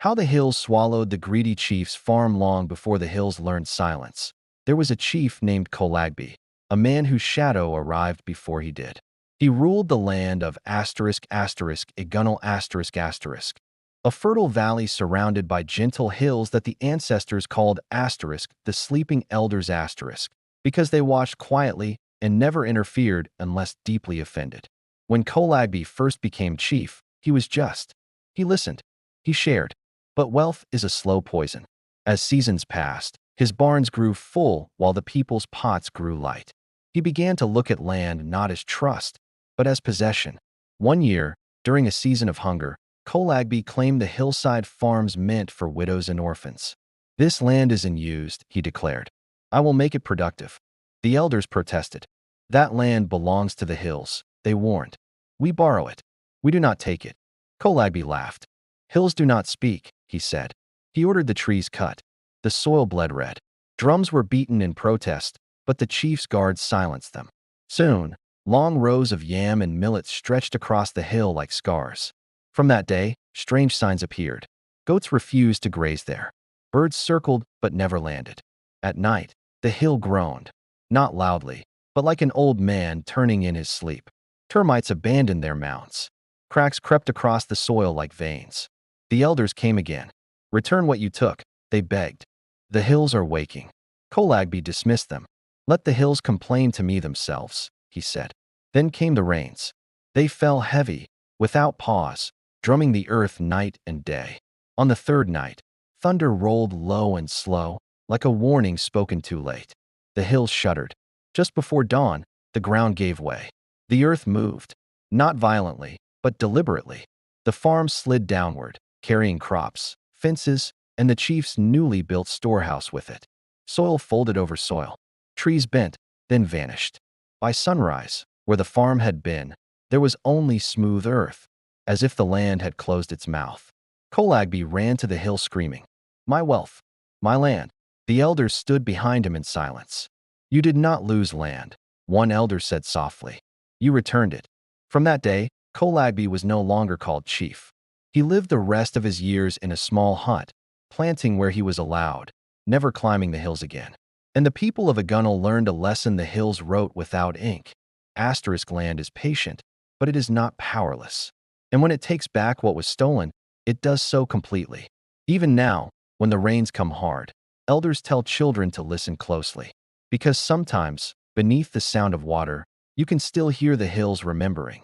How the hills swallowed the greedy chief's farm long before the hills learned silence. There was a chief named Kolagby, a man whose shadow arrived before he did. He ruled the land of Igunal a fertile valley surrounded by gentle hills that the ancestors called the sleeping elders because they watched quietly and never interfered unless deeply offended. When Kolagby first became chief, he was just. He listened. He shared. But wealth is a slow poison. As seasons passed, his barns grew full while the people's pots grew light. He began to look at land not as trust, but as possession. One year, during a season of hunger, Kolagby claimed the hillside farms meant for widows and orphans. "This land isn't used," he declared. "I will make it productive." The elders protested. "That land belongs to the hills," they warned. "We borrow it. We do not take it." Kolagby laughed. "Hills do not speak," he said. He ordered the trees cut. The soil bled red. Drums were beaten in protest, but the chief's guards silenced them. Soon, long rows of yam and millet stretched across the hill like scars. From that day, strange signs appeared. Goats refused to graze there. Birds circled but never landed. At night, the hill groaned, not loudly, but like an old man turning in his sleep. Termites abandoned their mounds. Cracks crept across the soil like veins. The elders came again. "Return what you took," they begged. "The hills are waking." Kolagby dismissed them. "Let the hills complain to me themselves," he said. Then came the rains. They fell heavy, without pause, drumming the earth night and day. On the third night, thunder rolled low and slow, like a warning spoken too late. The hills shuddered. Just before dawn, the ground gave way. The earth moved, not violently, but deliberately. The farm slid downward, carrying crops, fences, and the chief's newly built storehouse with it. Soil folded over soil. Trees bent, then vanished. By sunrise, where the farm had been, there was only smooth earth, as if the land had closed its mouth. Kolagby ran to the hill screaming, "My wealth! My land!" The elders stood behind him in silence. "You did not lose land," one elder said softly. "You returned it." From that day, Kolagby was no longer called chief. He lived the rest of his years in a small hut, planting where he was allowed, never climbing the hills again. And the people of Igunal learned a lesson the hills wrote without ink. Land is patient, but it is not powerless. And when it takes back what was stolen, it does so completely. Even now, when the rains come hard, elders tell children to listen closely. Because sometimes, beneath the sound of water, you can still hear the hills remembering.